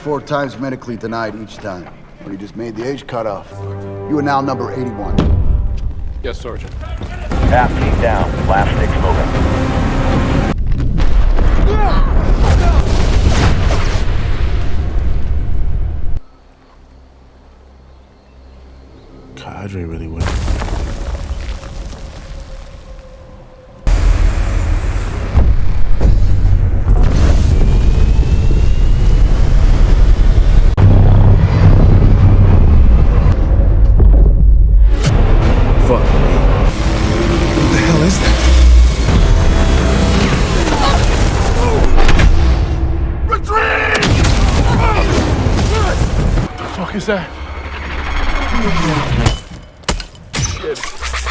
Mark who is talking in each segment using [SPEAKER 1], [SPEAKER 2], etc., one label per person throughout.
[SPEAKER 1] 4 times medically denied each time. But he just made the age cutoff. You are now number 81.
[SPEAKER 2] Yes, Sergeant.
[SPEAKER 3] Half team down. Last six moving.
[SPEAKER 4] Cadre really went.
[SPEAKER 2] Fuck me.
[SPEAKER 4] What the hell is that?
[SPEAKER 2] Retreat! What the fuck is that?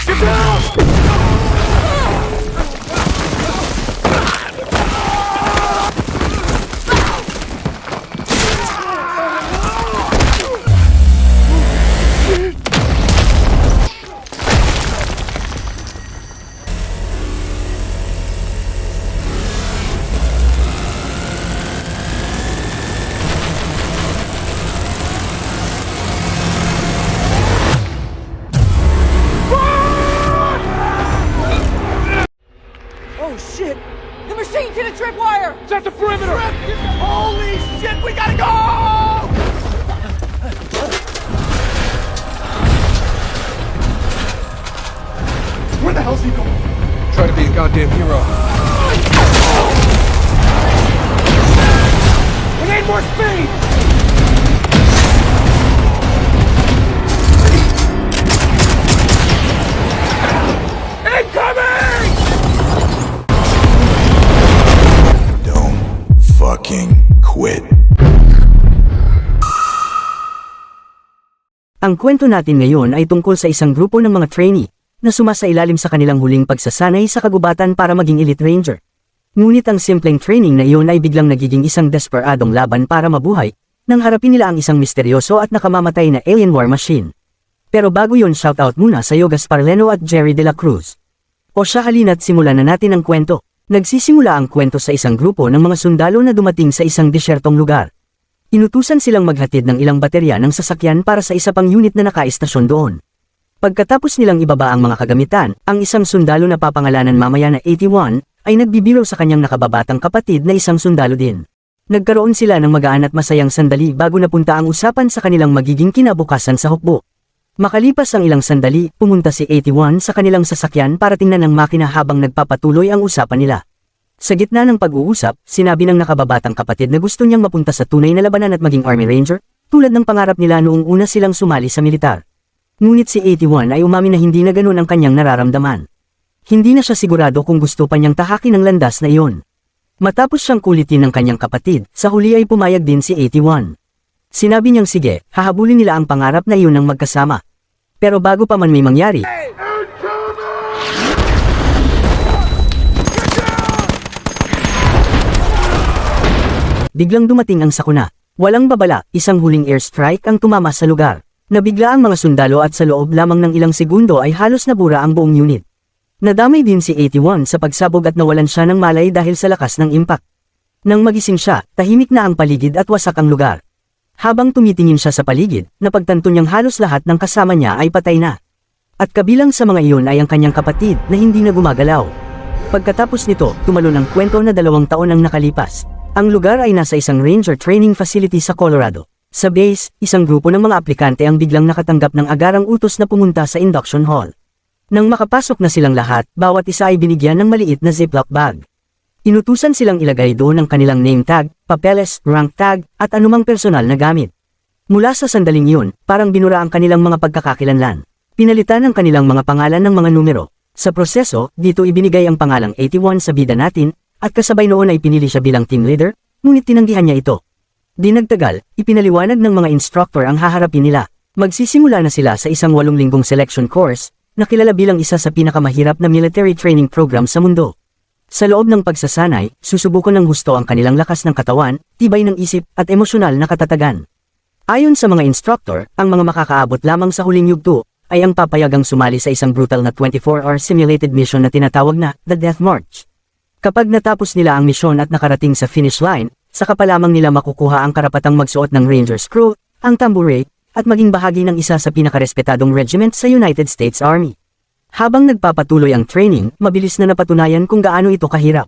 [SPEAKER 2] Get down!
[SPEAKER 5] Oh shit! The machine hit a tripwire!
[SPEAKER 2] It's at the perimeter!
[SPEAKER 5] Holy shit, we gotta go!
[SPEAKER 2] Where the hell's he going? Try to be a goddamn hero. We need more speed! Incoming!
[SPEAKER 4] Don't fucking quit.
[SPEAKER 6] Ang kwento natin ngayon ay tungkol sa isang grupo ng mga trainee na sumasailalim sa kanilang huling pagsasanay sa kagubatan para maging elite ranger. Ngunit ang simpleng training na iyon ay biglang nagiging isang desperadong laban para mabuhay nang harapin nila ang isang misteryoso at nakamamatay na alien war machine. Pero bago yun, shoutout muna sa Yogas Parleno at Jerry De La Cruz. O siya, halina't simulan na natin ang kwento. Nagsisimula ang kwento sa isang grupo ng mga sundalo na dumating sa isang desyertong lugar. Inutusan silang maghatid ng ilang baterya ng sasakyan para sa isa pang unit na nakaistasyon doon. Pagkatapos nilang ibaba ang mga kagamitan, ang isang sundalo na papangalanan mamaya na 81, ay nagbibiro sa kanyang nakababatang kapatid na isang sundalo din. Nagkaroon sila ng magaan at masayang sandali bago napunta ang usapan sa kanilang magiging kinabukasan sa hukbo. Makalipas ang ilang sandali, pumunta si 81 sa kanilang sasakyan para tingnan ang makina habang nagpapatuloy ang usapan nila. Sa gitna ng pag-uusap, sinabi ng nakababatang kapatid na gusto niyang mapunta sa tunay na labanan at maging Army Ranger, tulad ng pangarap nila noong una silang sumali sa militar. Ngunit si 81 ay umamin na hindi na ganun ang kanyang nararamdaman. Hindi na siya sigurado kung gusto pa niyang tahakin ang landas na iyon. Matapos siyang kulitin ng kanyang kapatid, sa huli ay pumayag din si 81. Sinabi niyang sige, hahabulin nila ang pangarap na iyon ng magkasama. Pero bago pa man may mangyari, biglang dumating ang sakuna. Walang babala, isang huling airstrike ang tumama sa lugar. Nabigla ang mga sundalo at sa loob lamang ng ilang segundo ay halos nabura ang buong unit. Nadamay din si 81 sa pagsabog at nawalan siya ng malay dahil sa lakas ng impact. Nang magising siya, tahimik na ang paligid at wasak ang lugar. Habang tumitingin siya sa paligid, napagtanto niyang halos lahat ng kasama niya ay patay na. At kabilang sa mga iyon ay ang kanyang kapatid na hindi na gumagalaw. Pagkatapos nito, tumalon ang kwento na 2 taon ang nakalipas. Ang lugar ay nasa isang Ranger Training Facility sa Colorado. Sa base, isang grupo ng mga aplikante ang biglang nakatanggap ng agarang utos na pumunta sa induction hall. Nang makapasok na silang lahat, bawat isa ay binigyan ng maliit na ziplock bag. Inutusan silang ilagay doon ang kanilang name tag, papeles, rank tag, at anumang personal na gamit. Mula sa sandaling iyon, parang binura ang kanilang mga pagkakakilanlan. Pinalitan ang kanilang mga pangalan ng mga numero. Sa proseso, dito ibinigay ang pangalang 81 sa bida natin, at kasabay noon ay pinili siya bilang team leader, ngunit tinanggihan niya ito. Di nagtagal, ipinaliwanag ng mga instructor ang haharapin nila. Magsisimula na sila sa isang 8 linggong selection course, na kilala bilang isa sa pinakamahirap na military training program sa mundo. Sa loob ng pagsasanay, susubukan ng husto ang kanilang lakas ng katawan, tibay ng isip, at emosyonal na katatagan. Ayon sa mga instructor, ang mga makakaabot lamang sa huling yugto, ay ang papayagang sumali sa isang brutal na 24-hour simulated mission na tinatawag na The Death March. Kapag natapos nila ang misyon at nakarating sa finish line, saka pa lamang nila makukuha ang karapatang magsuot ng Ranger Scroll, ang tambure, at maging bahagi ng isa sa pinakarespetadong regiment sa United States Army. Habang nagpapatuloy ang training, mabilis na napatunayan kung gaano ito kahirap.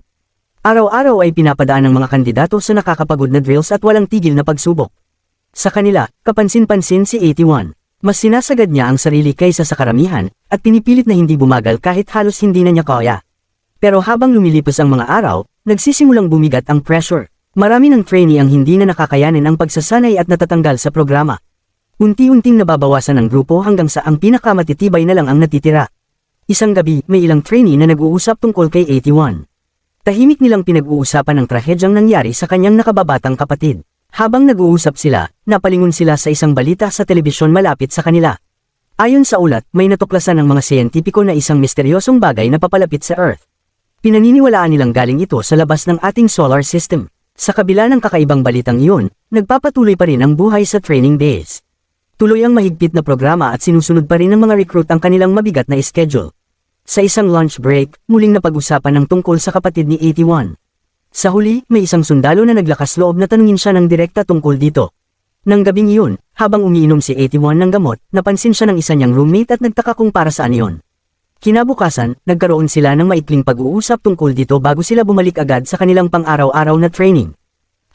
[SPEAKER 6] Araw-araw ay pinapadaan ng mga kandidato sa nakakapagod na drills at walang tigil na pagsubok. Sa kanila, kapansin-pansin si 81. Mas sinasagad niya ang sarili kaysa sa karamihan, at pinipilit na hindi bumagal kahit halos hindi na niya kaya. Pero habang lumilipas ang mga araw, nagsisimulang bumigat ang pressure. Marami ng trainee ang hindi na nakakayanin ang pagsasanay at natatanggal sa programa. Unti-unting nababawasan ang grupo hanggang sa ang pinakamatitibay na lang ang natitira. Isang gabi, may ilang trainee na nag-uusap tungkol kay 81. Tahimik nilang pinag-uusapan ang trahedyang nangyari sa kanyang nakababatang kapatid. Habang nag-uusap sila, napalingon sila sa isang balita sa telebisyon malapit sa kanila. Ayon sa ulat, may natuklasan ng mga siyentipiko na isang misteryosong bagay na papalapit sa Earth. Pinaniniwalaan nilang galing ito sa labas ng ating solar system. Sa kabila ng kakaibang balitang iyon, nagpapatuloy pa rin ang buhay sa training base. Tuloy ang mahigpit na programa at sinusunod pa rin ng mga recruit ang kanilang mabigat na schedule. Sa isang lunch break, muling napag-usapan ng tungkol sa kapatid ni 81. Sa huli, may isang sundalo na naglakas loob na tanungin siya ng direkta tungkol dito. Nang gabing iyon, habang umiinom si 81 ng gamot, napansin siya ng isa niyang roommate at nagtaka kung para saan iyon. Kinabukasan, nagkaroon sila ng maikling pag-uusap tungkol dito bago sila bumalik agad sa kanilang pang-araw-araw na training.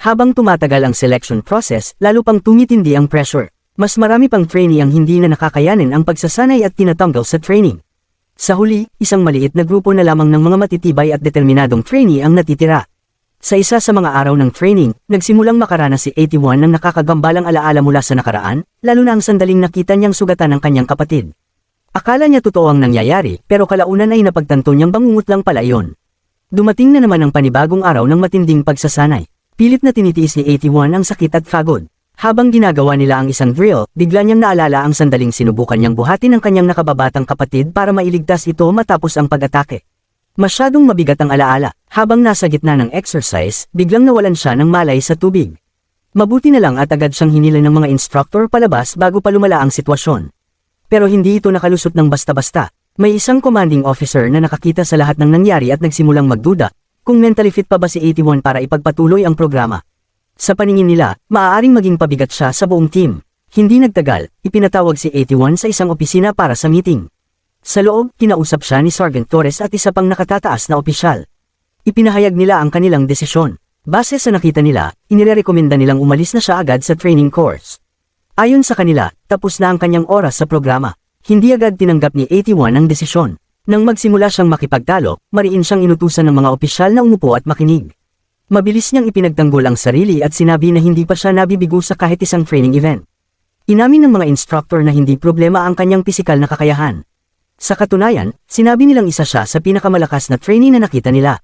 [SPEAKER 6] Habang tumatagal ang selection process, lalo pang tumitindi ang pressure. Mas marami pang trainee ang hindi na nakakayanin ang pagsasanay at tinatanggal sa training. Sa huli, isang maliit na grupo na lamang ng mga matitibay at determinadong trainee ang natitira. Sa isa sa mga araw ng training, nagsimulang makaranas si 81 ng nakakagambalang alaala mula sa nakaraan, lalo na ang sandaling nakita niyang sugatan ng kanyang kapatid. Akala niya totoo ang nangyayari, pero kalaunan ay napagtanto niyang bangungot lang pala iyon. Dumating na naman ang panibagong araw ng matinding pagsasanay. Pilit na tinitiis ni 81 ang sakit at pagod. Habang ginagawa nila ang isang drill, bigla niyang naalala ang sandaling sinubukan niyang buhatin ng kanyang nakababatang kapatid para mailigtas ito matapos ang pag-atake. Masyadong mabigat ang alaala. Habang nasa gitna ng exercise, biglang nawalan siya ng malay sa tubig. Mabuti na lang at agad siyang hinila ng mga instructor palabas bago pa lumala ang sitwasyon. Pero hindi ito nakalusot ng basta-basta. May isang commanding officer na nakakita sa lahat ng nangyari at nagsimulang magduda kung mentally fit pa ba si 81 para ipagpatuloy ang programa. Sa paningin nila, maaaring maging pabigat siya sa buong team. Hindi nagtagal, ipinatawag si 81 sa isang opisina para sa meeting. Sa loob, kinausap siya ni Sergeant Torres at isa pang nakatataas na opisyal. Ipinahayag nila ang kanilang desisyon. Base sa nakita nila, inirekomenda nilang umalis na siya agad sa training course. Ayon sa kanila, tapos na ang kanyang oras sa programa. Hindi agad tinanggap ni 81 ang desisyon. Nang magsimula siyang makipagtalo, mariin siyang inutusan ng mga opisyal na umupo at makinig. Mabilis niyang ipinagtanggol ang sarili at sinabi na hindi pa siya nabibigo sa kahit isang training event. Inamin ng mga instructor na hindi problema ang kanyang pisikal na kakayahan. Sa katunayan, sinabi nilang isa siya sa pinakamalakas na trainee na nakita nila.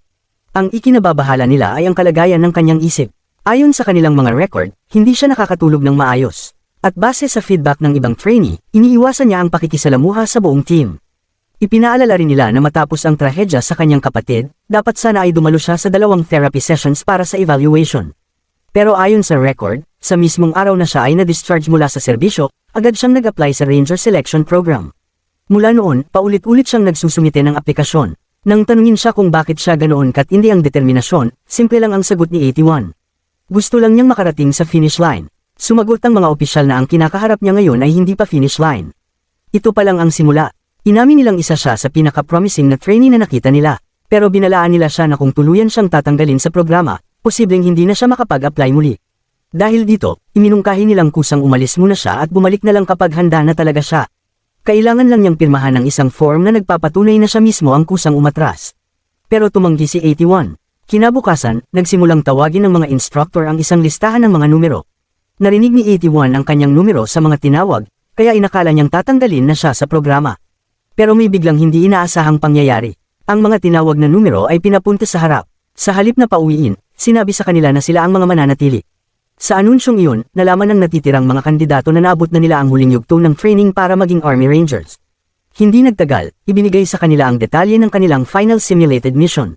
[SPEAKER 6] Ang ikinababahala nila ay ang kalagayan ng kanyang isip. Ayon sa kanilang mga record, hindi siya nakakatulog ng maayos. At base sa feedback ng ibang trainee, iniiwasan niya ang pakikisalamuha sa buong team. Ipinaalala rin nila na matapos ang trahedya sa kanyang kapatid, dapat sana ay dumalo siya sa 2 therapy sessions para sa evaluation. Pero ayon sa record, sa mismong araw na siya ay na-discharge mula sa serbisyo, agad siyang nag-apply sa Ranger Selection Program. Mula noon, paulit-ulit siyang nagsusumite ng aplikasyon. Nang tanungin siya kung bakit siya ganoon katindi ang determinasyon, simple lang ang sagot ni 81. Gusto lang niyang makarating sa finish line. Sumagot ang mga opisyal na ang kinakaharap niya ngayon ay hindi pa finish line. Ito pa lang ang simula. Inamin nilang isa siya sa pinaka-promising na trainee na nakita nila. Pero binalaan nila siya na kung tuluyan siyang tatanggalin sa programa, posibleng hindi na siya makapag-apply muli. Dahil dito, iminungkahi nilang kusang umalis muna siya at bumalik na lang kapag handa na talaga siya. Kailangan lang niyang pirmahan ng isang form na nagpapatunay na siya mismo ang kusang umatras. Pero tumanggi si 81. Kinabukasan, nagsimulang tawagin ng mga instructor ang isang listahan ng mga numero. Narinig ni 81 ang kanyang numero sa mga tinawag, kaya inakala niyang tatanggalin na siya sa programa. Pero may biglang hindi inaasahang pangyayari. Ang mga tinawag na numero ay pinapunta sa harap. Sa halip na pauwiin, sinabi sa kanila na sila ang mga mananatili. Sa anunsyong iyon, nalaman ng natitirang mga kandidato na naabot na nila ang huling yugto ng training para maging Army Rangers. Hindi nagtagal, ibinigay sa kanila ang detalye ng kanilang final simulated mission.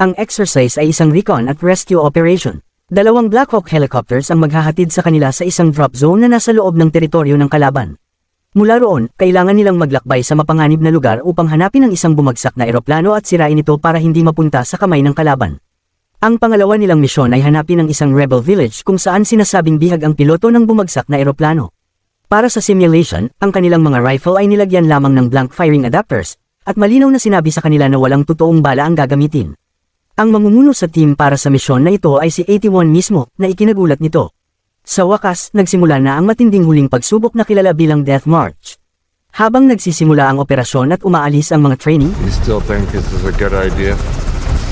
[SPEAKER 6] Ang exercise ay isang recon at rescue operation. 2 Black Hawk helicopters ang maghahatid sa kanila sa isang drop zone na nasa loob ng teritoryo ng kalaban. Mula roon, kailangan nilang maglakbay sa mapanganib na lugar upang hanapin ang isang bumagsak na eroplano at sirain ito para hindi mapunta sa kamay ng kalaban. Ang pangalawa nilang misyon ay hanapin ang isang rebel village kung saan sinasabing bihag ang piloto ng bumagsak na eroplano. Para sa simulation, ang kanilang mga rifle ay nilagyan lamang ng blank firing adapters, at malinaw na sinabi sa kanila na walang totoong bala ang gagamitin. Ang mamumuno sa team para sa misyon na ito ay si 81 mismo, na ikinagulat nito. Sa wakas, nagsimula na ang matinding huling pagsubok na kilala bilang Death March. Habang nagsisimula ang operasyon at umaalis ang mga trainee,
[SPEAKER 2] You still think this is a good idea?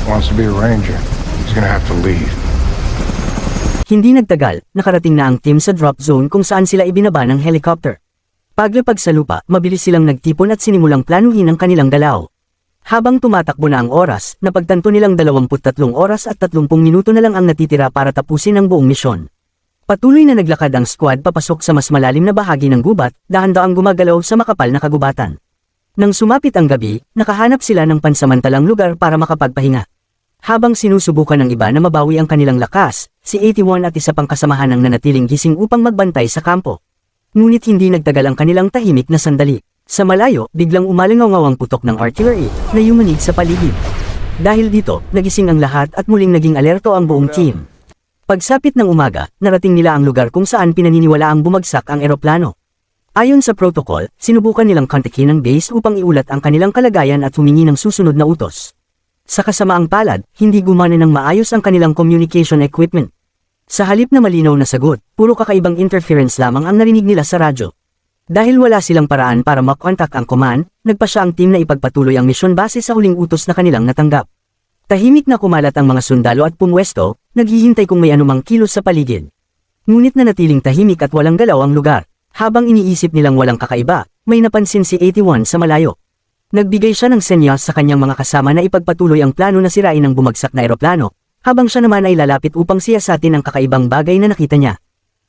[SPEAKER 7] Wants to be a ranger. He's gonna have to leave.
[SPEAKER 6] hindi nagtagal, nakarating na ang team sa drop zone kung saan sila ibinaba ng helicopter. Paglapag sa lupa, mabilis silang nagtipon at sinimulang planuhin ang kanilang galaw. Habang tumatakbo na ang oras, napagtanto nilang 23 oras at 30 minuto na lang ang natitira para tapusin ang buong misyon. Patuloy na naglakad ang squad papasok sa mas malalim na bahagi ng gubat, dahan-daang gumagalaw sa makapal na kagubatan. Nang sumapit ang gabi, nakahanap sila ng pansamantalang lugar para makapagpahinga. Habang sinusubukan ng iba na mabawi ang kanilang lakas, si 81 at isa pang kasamahan ang nanatiling gising upang magbantay sa kampo. Ngunit hindi nagtagal ang kanilang tahimik na sandali. Sa malayo, biglang umalingaw ang putok ng artillery na yumanig sa paligid. Dahil dito, nagising ang lahat at muling naging alerto ang buong team. Pagsapit ng umaga, narating nila ang lugar kung saan pinaniniwalaang bumagsak ang eroplano. Ayon sa protocol, sinubukan nilang kontakin ang base upang iulat ang kanilang kalagayan at humingi ng susunod na utos. Sa kasamaang palad, hindi gumana ng maayos ang kanilang communication equipment. Sa halip na malinaw na sagot, puro kakaibang interference lamang ang narinig nila sa radyo. Dahil wala silang paraan para makontak ang command, nagpasya ang team na ipagpatuloy ang misyon base sa huling utos na kanilang natanggap. Tahimik na kumalat ang mga sundalo at pumwesto, naghihintay kung may anumang kilos sa paligid. Ngunit nanatiling tahimik at walang galaw ang lugar. Habang iniisip nilang walang kakaiba, may napansin si 81 sa malayo. Nagbigay siya ng senyas sa kanyang mga kasama na ipagpatuloy ang plano na sirain ang bumagsak na eroplano, habang siya naman ay lalapit upang siyasatin ang kakaibang bagay na nakita niya.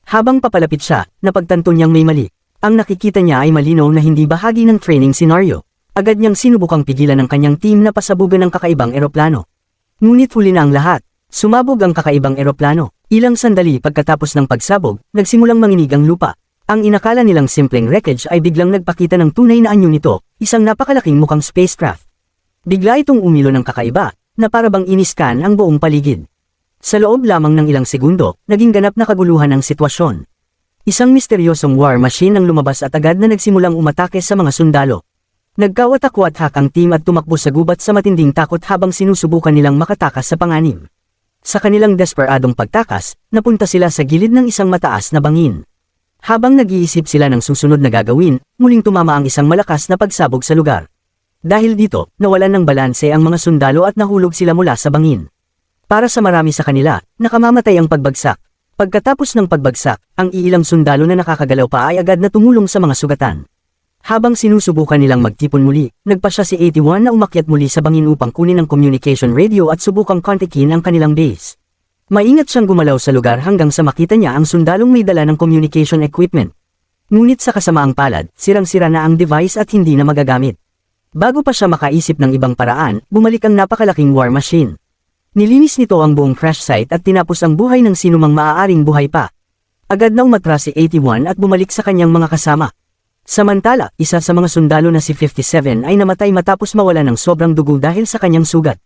[SPEAKER 6] Habang papalapit siya, napagtanto niyang may mali. Ang nakikita niya ay malinaw na hindi bahagi ng training scenario. Agad niyang sinubukang pigilan ng kanyang team na pasabugan ng kakaibang eroplano. Ngunit huli na ang lahat. Sumabog ang kakaibang eroplano. Ilang sandali pagkatapos ng pagsabog, nagsimulang manginig ang lupa. Ang inakala nilang simpleng wreckage ay biglang nagpakita ng tunay na anyo nito, isang napakalaking mukhang spacecraft. Bigla itong umilo ng kakaiba, na parabang iniskan ang buong paligid. Sa loob lamang ng ilang segundo, naging ganap na kaguluhan ang sitwasyon. Isang misteryosong war machine ang lumabas at agad na nagsimulang umatake sa mga sundalo. Nagkawatak-watak ang team at tumakbo sa gubat sa matinding takot habang sinusubukan nilang makatakas sa panganib. Sa kanilang desperadong pagtakas, napunta sila sa gilid ng isang mataas na bangin. Habang nag-iisip sila ng susunod na gagawin, muling tumama ang isang malakas na pagsabog sa lugar. Dahil dito, nawalan ng balanse ang mga sundalo at nahulog sila mula sa bangin. Para sa marami sa kanila, nakamamatay ang pagbagsak. Pagkatapos ng pagbagsak, ang iilang sundalo na nakakagalaw pa ay agad na tumulong sa mga sugatan. Habang sinusubukan nilang magtipon muli, nagpasya si 81 na umakyat muli sa bangin upang kunin ang communication radio at subukang kontakin ang kanilang base. Maingat siyang gumalaw sa lugar hanggang sa makita niya ang sundalong may dala ng communication equipment. Ngunit sa kasamaang palad, sirang-sira na ang device at hindi na magagamit. Bago pa siya makaisip ng ibang paraan, bumalik ang napakalaking war machine. Nilinis nito ang buong crash site at tinapos ang buhay ng sinumang maaaring buhay pa. Agad na umatras si 81 at bumalik sa kanyang mga kasama. Samantala, isa sa mga sundalo na si 57 ay namatay matapos mawala ng sobrang dugo dahil sa kanyang sugat.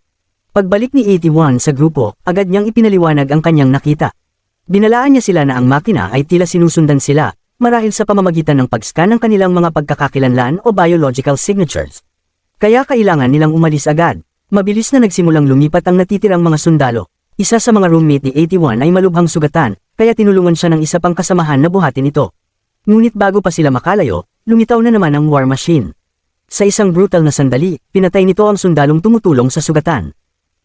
[SPEAKER 6] Pagbalik ni 81 sa grupo, agad niyang ipinaliwanag ang kanyang nakita. Binalaan niya sila na ang makina ay tila sinusundan sila, marahil sa pamamagitan ng pag-scan ng kanilang mga pagkakakilanlan o biological signatures. Kaya kailangan nilang umalis agad. Mabilis na nagsimulang lumipat ang natitirang mga sundalo. Isa sa mga roommate ni 81 ay malubhang sugatan, kaya tinulungan siya ng isa pang kasamahan na buhatin ito. Ngunit bago pa sila makalayo, lumitaw na naman ang war machine. Sa isang brutal na sandali, pinatay nito ang sundalong tumutulong sa sugatan.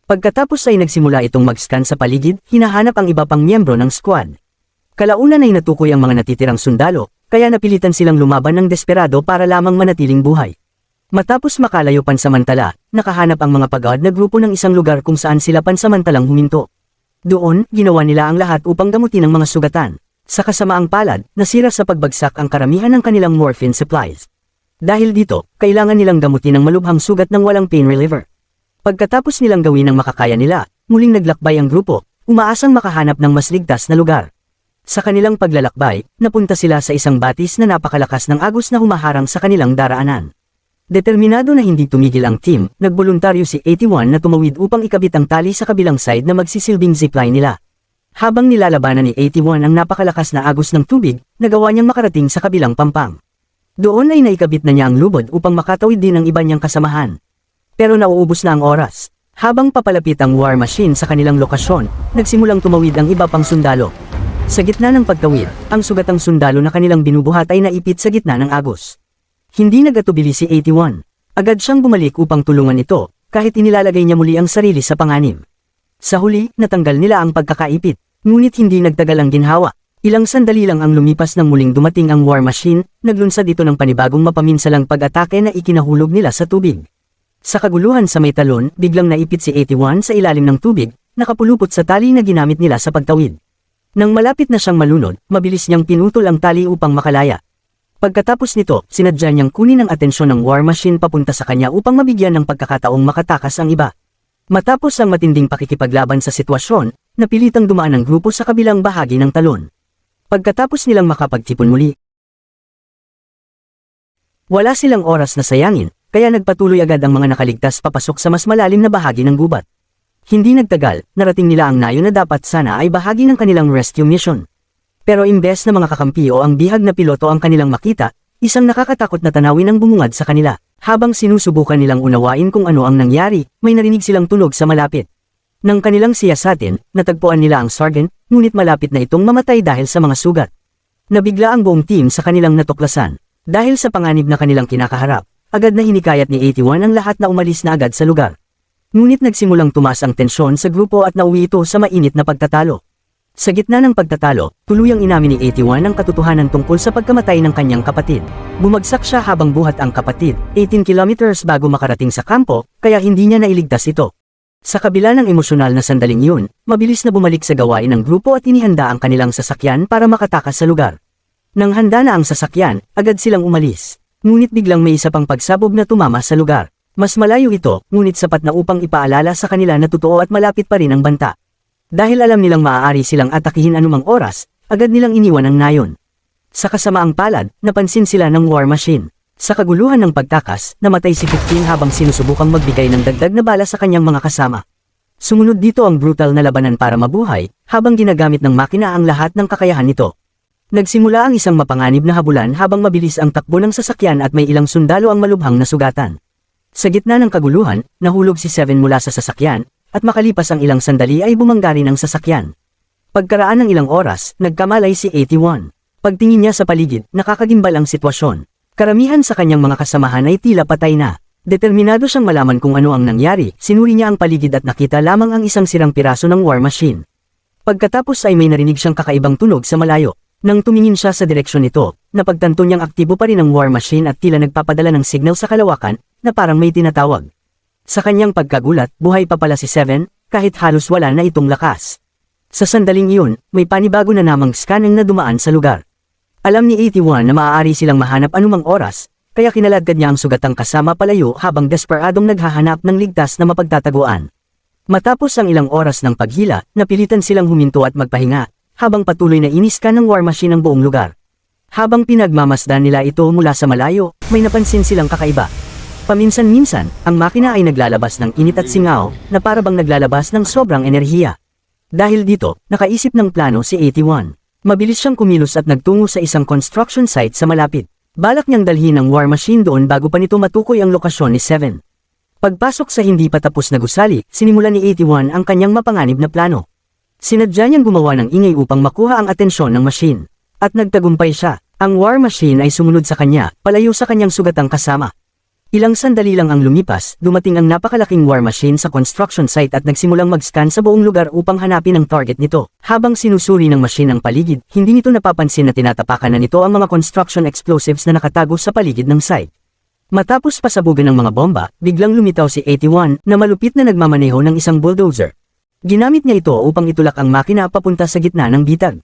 [SPEAKER 6] Pagkatapos ay nagsimula itong mag-scan sa paligid, hinahanap ang iba pang miyembro ng squad. Kalaunan ay natukoy ang mga natitirang sundalo, kaya napilitan silang lumaban ng desperado para lamang manatiling buhay. Matapos makalayo pansamantala, nakahanap ang mga pagod na grupo ng isang lugar kung saan sila pansamantalang huminto. Doon, ginawa nila ang lahat upang gamutin ang mga sugatan. Sa kasamaang palad, nasira sa pagbagsak ang karamihan ng kanilang morphine supplies. Dahil dito, kailangan nilang gamutin ang malubhang sugat ng walang pain reliever. Pagkatapos nilang gawin ang makakaya nila, muling naglakbay ang grupo, umaasang makahanap ng mas ligtas na lugar. Sa kanilang paglalakbay, napunta sila sa isang batis na napakalakas ng agos na humaharang sa kanilang daraanan. Determinado na hindi tumigil ang team, nagboluntaryo si 81 na tumawid upang ikabit ang tali sa kabilang side na magsisilbing zipline nila. Habang nilalabanan ni 81 ang napakalakas na agos ng tubig, nagawa niyang makarating sa kabilang pampang. Doon ay naikabit na niya ang lubod upang makatawid din ang iba niyang kasamahan. Pero nauubos na ang oras. Habang papalapit ang war machine sa kanilang lokasyon, nagsimulang tumawid ang iba pang sundalo. Sa gitna ng pagtawid, ang sugatang sundalo na kanilang binubuhat ay naipit sa gitna ng agos. Hindi nagatubili si 81. Agad siyang bumalik upang tulungan ito, kahit inilalagay niya muli ang sarili sa panganib. Sa huli, natanggal nila ang pagkakaipit, ngunit hindi nagtagal ang ginhawa. Ilang sandali lang ang lumipas nang muling dumating ang war machine, naglunsad ito ng panibagong mapaminsalang pag-atake na ikinahulog nila sa tubig. Sa kaguluhan sa may talon, biglang naipit si 81 sa ilalim ng tubig, nakapulupot sa tali na ginamit nila sa pagtawid. Nang malapit na siyang malunod, mabilis niyang pinutol ang tali upang makalaya. Pagkatapos nito, sinadya niyang kunin ang atensyon ng war machine papunta sa kanya upang mabigyan ng pagkakataong makatakas ang iba. Matapos ang matinding pakikipaglaban sa sitwasyon, napilitang dumaan ang grupo sa kabilang bahagi ng talon. Pagkatapos nilang makapagtipon muli, wala silang oras na sayangin, kaya nagpatuloy agad ang mga nakaligtas papasok sa mas malalim na bahagi ng gubat. Hindi nagtagal, narating nila ang nayo na dapat sana ay bahagi ng kanilang rescue mission. Pero imbes na mga kakampi o ang bihag na piloto ang kanilang makita, isang nakakatakot na tanawin ang bumungad sa kanila. Habang sinusubukan nilang unawain kung ano ang nangyari, may narinig silang tunog sa malapit. Nang kanilang siyasatin, natagpuan nila ang sergeant, ngunit malapit na itong mamatay dahil sa mga sugat. Nabigla ang buong team sa kanilang natuklasan. Dahil sa panganib na kanilang kinakaharap, agad na hinikayat ni 81 ang lahat na umalis na agad sa lugar. Ngunit nagsimulang tumaas ang tensyon sa grupo at nauwi ito sa mainit na pagtatalo. Sa gitna ng pagtatalo, tuluyang inamin ni 81 ang katotohanan tungkol sa pagkamatay ng kanyang kapatid. Bumagsak siya habang buhat ang kapatid, 18 kilometers bago makarating sa kampo, kaya hindi niya nailigtas ito. Sa kabila ng emosyonal na sandaling yun, mabilis na bumalik sa gawain ng grupo at inihanda ang kanilang sasakyan para makatakas sa lugar. Nang handa na ang sasakyan, agad silang umalis. Ngunit biglang may isa pang pagsabog na tumama sa lugar. Mas malayo ito, ngunit sapat na upang ipaalala sa kanila na totoo at malapit pa rin ang banta. Dahil alam nilang maaari silang atakihin anumang oras, agad nilang iniwan ang nayon. Sa kasamaang palad, napansin sila ng war machine. Sa kaguluhan ng pagtakas, namatay si 15 habang sinusubukang magbigay ng dagdag na bala sa kanyang mga kasama. Sumunod dito ang brutal na labanan para mabuhay, habang ginagamit ng makina ang lahat ng kakayahan nito. Nagsimula ang isang mapanganib na habulan habang mabilis ang takbo ng sasakyan at may ilang sundalo ang malubhang na sugatan. Sa gitna ng kaguluhan, nahulog si 7 mula sa sasakyan, at makalipas ang ilang sandali ay bumangga rin ang sasakyan. Pagkaraan ng ilang oras, nagkamalay si 81. Pagtingin niya sa paligid, nakakagimbal ang sitwasyon. Karamihan sa kanyang mga kasamahan ay tila patay na. Determinado siyang malaman kung ano ang nangyari, sinuri niya ang paligid at nakita lamang ang isang sirang piraso ng war machine. Pagkatapos ay may narinig siyang kakaibang tunog sa malayo. Nang tumingin siya sa direksyon nito, napagtanto niyang aktibo pa rin ang war machine at tila nagpapadala ng signal sa kalawakan na parang may tinatawag. Sa kanyang pagkagulat, buhay pa pala si 7, kahit halos wala na itong lakas. Sa sandaling iyon, may panibago na namang scanning na dumaan sa lugar. Alam ni 81 na maaari silang mahanap anumang oras, kaya kinaladkad niya ang sugatang kasama palayo habang desperadong naghahanap ng ligtas na mapagtataguan. Matapos ang ilang oras ng paghila, napilitan silang huminto at magpahinga, habang patuloy na iniskan ng war machine ang buong lugar. Habang pinagmamasdan nila ito mula sa malayo, may napansin silang kakaiba. Paminsan-minsan, ang makina ay naglalabas ng init at singaw na parabang naglalabas ng sobrang enerhiya. Dahil dito, nakaisip ng plano si 81. Mabilis siyang kumilos at nagtungo sa isang construction site sa malapit. Balak niyang dalhin ang war machine doon bago pa nito matukoy ang lokasyon ni 7. Pagpasok sa hindi pa tapos na gusali, sinimulan ni 81 ang kanyang mapanganib na plano. Sinadya niyang gumawa ng ingay upang makuha ang atensyon ng machine. At nagtagumpay siya. Ang war machine ay sumunod sa kanya, palayo sa kanyang sugatang kasama. Ilang sandali lang ang lumipas, dumating ang napakalaking war machine sa construction site at nagsimulang mag-scan sa buong lugar upang hanapin ang target nito. Habang sinusuri ng machine ang paligid, hindi nito napapansin na tinatapakan na nito ang mga construction explosives na nakatago sa paligid ng site. Matapos pasabugan ng mga bomba, biglang lumitaw si 81 na malupit na nagmamaneho ng isang bulldozer. Ginamit niya ito upang itulak ang makina papunta sa gitna ng bitag.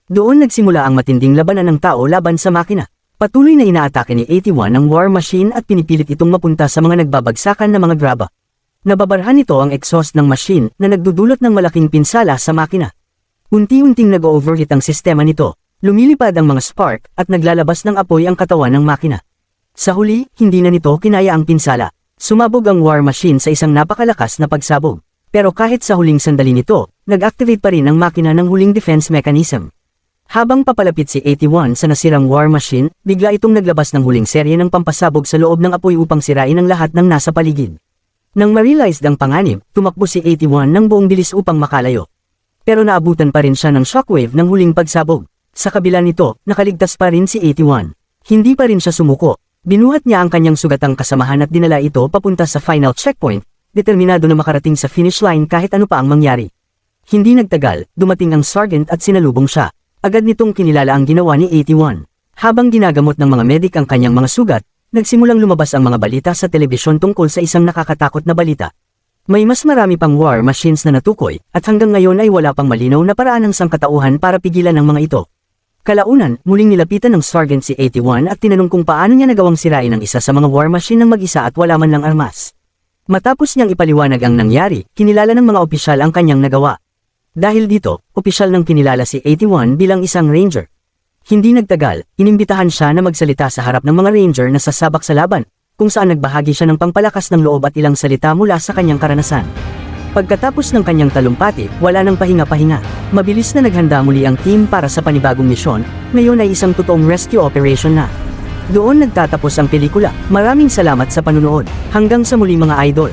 [SPEAKER 6] Doon nagsimula ang matinding labanan ng tao laban sa makina. Patuloy na inaatake ni 81 ang war machine at pinipilit itong mapunta sa mga nagbabagsakan na mga graba. Nababarhan nito ang exhaust ng machine na nagdudulot ng malaking pinsala sa makina. Unti-unting nag-overheat ang sistema nito, lumilipad ang mga spark at naglalabas ng apoy ang katawan ng makina. Sa huli, hindi na nito kinaya ang pinsala. Sumabog ang War Machine sa isang napakalakas na pagsabog. Pero kahit sa huling sandali nito, nag-activate pa rin ang makina ng huling defense mechanism. Habang papalapit si 81 sa nasirang War Machine, bigla itong naglabas ng huling serye ng pampasabog sa loob ng apoy upang sirain ang lahat ng nasa paligid. Nang ma-realize ang panganib, tumakbo si 81 ng buong bilis upang makalayo. Pero naabutan pa rin siya ng shockwave ng huling pagsabog. Sa kabila nito, nakaligtas pa rin si 81. Hindi pa rin siya sumuko. Binuhat niya ang kanyang sugatang kasamahan at dinala ito papunta sa final checkpoint, determinado na makarating sa finish line kahit ano pa ang mangyari. Hindi nagtagal, dumating ang sergeant at sinalubong siya. Agad nitong kinilala ang ginawa ni 81. Habang ginagamot ng mga medik ang kanyang mga sugat, nagsimulang lumabas ang mga balita sa telebisyon tungkol sa isang nakakatakot na balita. May mas marami pang war machines na natukoy, at hanggang ngayon ay wala pang malinaw na paraan ng sangkatauhan para pigilan ang mga ito. Kalaunan, muling nilapitan ng sergeant si 81 at tinanong kung paano niya nagawang sirain ang isa sa mga war machine ng mag-isa at wala man lang armas. Matapos niyang ipaliwanag ang nangyari, kinilala ng mga opisyal ang kanyang nagawa. Dahil dito, opisyal nang kinilala si 81 bilang isang ranger. Hindi nagtagal, inimbitahan siya na magsalita sa harap ng mga ranger na sasabak sa laban, kung saan nagbahagi siya ng pangpalakas ng loob at ilang salita mula sa kanyang karanasan. Pagkatapos ng kanyang talumpati, wala nang pahinga-pahinga. Mabilis na naghanda muli ang team para sa panibagong misyon, ngayon ay isang totoong rescue operation na. Doon nagtatapos ang pelikula. Maraming salamat sa panunood. Hanggang sa muli mga idol.